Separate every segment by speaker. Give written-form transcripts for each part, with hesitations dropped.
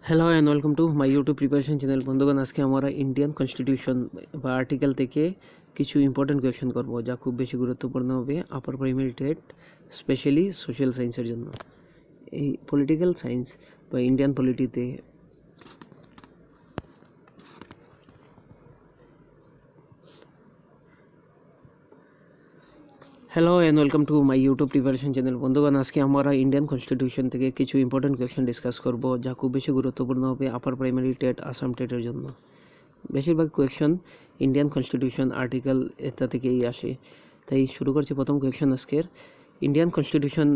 Speaker 1: Hello and welcome to my YouTube preparation channel. বন্ধুগণ, আজকে আমরা ইন্ডিয়ান কনস্টিটিউশন বা আর্টিকেল থেকে কিছু ইম্পর্টেন্ট কোয়েশ্চেন করব, যা খুব বেশি গুরুত্বপূর্ণ হবে upper primary TET, specially social সায়েন্সের জন্য। এই পলিটিক্যাল সায়েন্স বা ইন্ডিয়ান পলিটিতে hello and welcome to my YouTube preparation channel. বন্ধুগণ, আজকে আমরা ইন্ডিয়ান কনস্টিটিউশন থেকে কিছু ইম্পর্টেন্ট কোয়েশ্চেন ডিসকাস করব, যা খুব বেশি গুরুত্বপূর্ণ হবে আপার প্রাইমারি টেট, আসাম টেটের জন্য। বেশিরভাগ কোয়েশ্চন ইন্ডিয়ান কনস্টিটিউশন আর্টিকেল এটা থেকেই আসে। তাই শুরু করছি প্রথম কোয়েশ্চন আজকের। Indian constitution,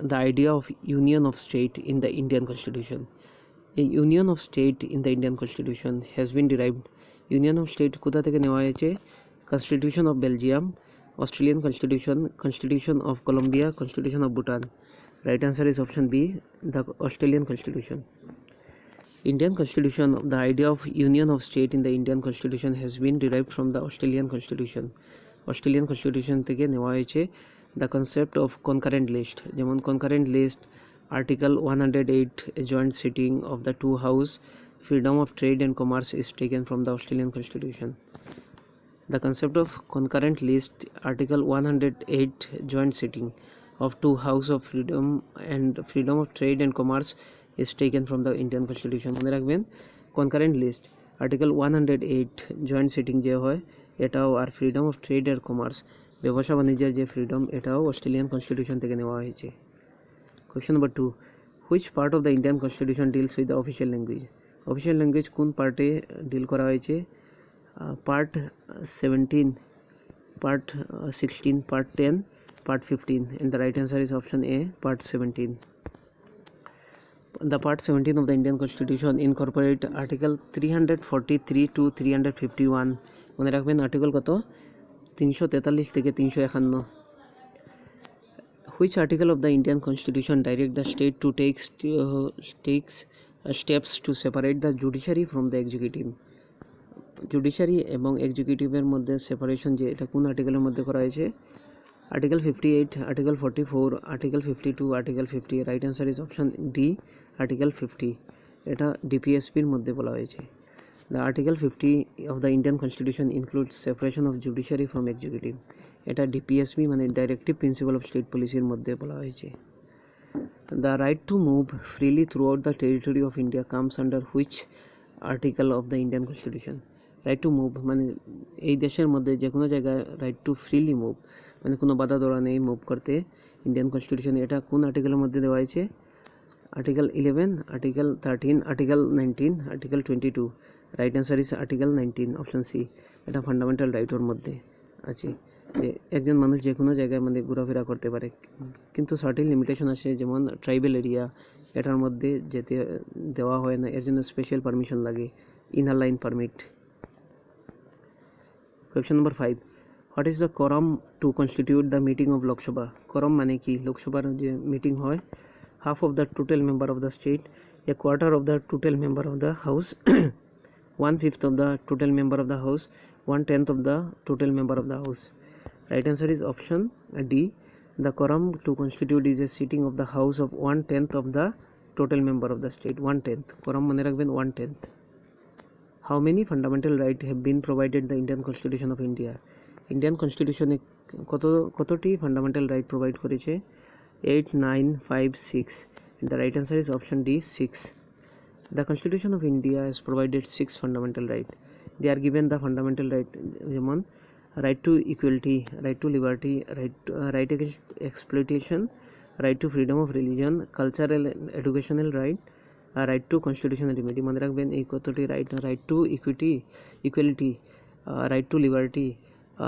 Speaker 1: the idea of union of state in the Indian constitution. এই union of state in the Indian constitution has been derived. Union of state কোথা থেকে নেওয়া হয়েছে? Constitution of Belgium, Australian constitution, constitution of Colombia, constitution of Bhutan. Right answer is option B, the Australian constitution. Indian Constitution, the idea of union of state in the Indian Constitution has been derived from the Australian Constitution. Australian Constitution থেকে নেওয়া হয়েছে the concept of concurrent list, যেমন concurrent list, Article 108, a joint sitting of the two house, freedom of trade and commerce is taken from the Australian Constitution. The concept of concurrent list, Article 108, joint sitting of two house of freedom of trade and commerce is taken from the Indian Constitution. মনে রাখবেন, concurrent list, Article 108, joint sitting যে হয় এটাও, আর freedom of trade আর commerce, ব্যবসা বাণিজ্যের যে ফ্রিডম, এটাও অস্ট্রেলিয়ান কনস্টিটিউশন থেকে নেওয়া হয়েছে। Question number 2, which part of the Indian constitution deals with the official language? Official language কোন পার্টে ডিল করা হয়েছে? Part 17, Part 16, Part 10, Part 15, and the right answer is option A, Part 17. The Part 17 of the Indian Constitution incorporate Article 343 to 351. মনে রাখবেন, article কত? 343 থেকে 351. Which article of the Indian Constitution direct the state to takes steps to separate the judiciary from the executive? Judiciary এবং এক্সিকিউটিভের মধ্যে separation যে, এটা কোন আর্টিকেলের মধ্যে করা হয়েছে? Article 58, article 44, article 52, article 50। Right answer is option D, article 50। এটা ডিপিএসপির মধ্যে বলা হয়েছে। The article 50 of the Indian constitution includes separation of judiciary from executive. এটা ডিপিএসপি মানে ডাইরেক্টিভ প্রিন্সিপাল অফ স্টেট পলিসির মধ্যে বলা হয়েছে। The right to move freely through out the territory of India comes under which article of the Indian constitution? Right to move মানে এই দেশের মধ্যে যে কোনো জায়গায় রাইট টু ফ্রিলি মুভ, মানে কোনো বাধা ধরা নেই মুভ করতে ইন্ডিয়ান কনস্টিটিউশনে। এটা কোন আর্টিকেলের মধ্যে দেওয়া হয়েছে? Article 11, article 13, article 19, article 22। Right answer is article 19, option C. এটা ফান্ডামেন্টাল রাইটের মধ্যে আছে যে একজন মানুষ যে কোনো জায়গায় মানে ঘোরাফেরা করতে পারে, কিন্তু সার্টেন লিমিটেশন আছে, যেমন ট্রাইবেল এরিয়া, এটার মধ্যে যেতে দেওয়া হয় না, এর জন্য স্পেশাল পারমিশন লাগে, inner line permit. Question number 5. What is the quorum to constitute the meeting of Lok Sabha? Quorum মানে কি? লোকসভার যে মিটিং হয়, half of the total member of the state, a quarter of the total member of the house, 1/5 of the total member of the house, 1/10 of the total member of the house. Right answer is option D. The quorum to constitute is a sitting of the house of 1/10 of the total member of the state. 1/10 quorum মনে রাখবেন, 1/10. How many fundamental rights have been provided the Indian Constitution of India? Indian Constitution কতটি fundamental right provide করেছে? 8, 9, 5, 6. The right answer is option D, 6. The Constitution of India has provided 6 fundamental rights. They are given the fundamental right, যেমন right to equality, right to liberty, right against exploitation, right to freedom of religion, cultural and educational right, right to constitutional remedy. মনে রাখবেন এই কতটি right: right to equality, right to liberty,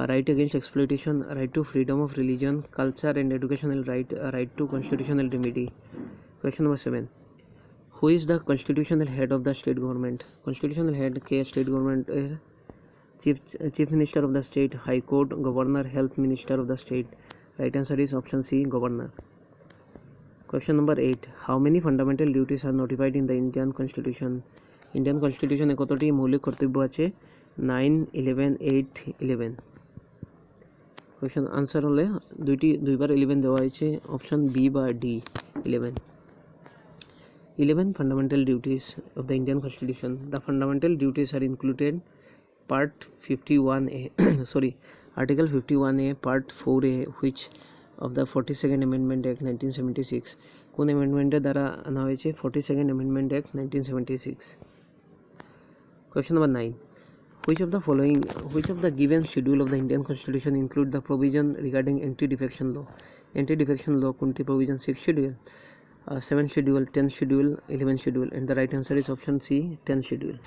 Speaker 1: right against exploitation, right to freedom of religion, culture and educational right, right to constitutional remedy. Question number 7. Who is the constitutional head of the state government? Constitutional head কে state গভর্নমেন্টের? Chief minister of the state, high court, governor, health minister of the state. Right answer is option C, governor. Question number 8. How many fundamental duties are notified in the Indian Constitution? Indian Constitution এ কতটি মৌলিক কর্তব্য আছে? 9, 11, 8, 11. Question answer হলে দুইবার 11 দেওয়া হয়েছে, option B বা D, 11. 11 fundamental duties of the Indian Constitution. The fundamental duties are included Part 51A, sorry, Article 51A, Part 4A, which of the 42nd Amendment Act 1976. কোন অ্যামেন্ডমেন্টের দ্বারা আনা হয়েছে? 42nd Amendment Act 1976. Question number 9. Which of the given schedule of the Indian Constitution include the provision regarding anti-defection law? Anti-defection law কোনটি provision? 6th schedule, 7th schedule, 10th schedule, 11th schedule, and the right answer is option C, 10th schedule.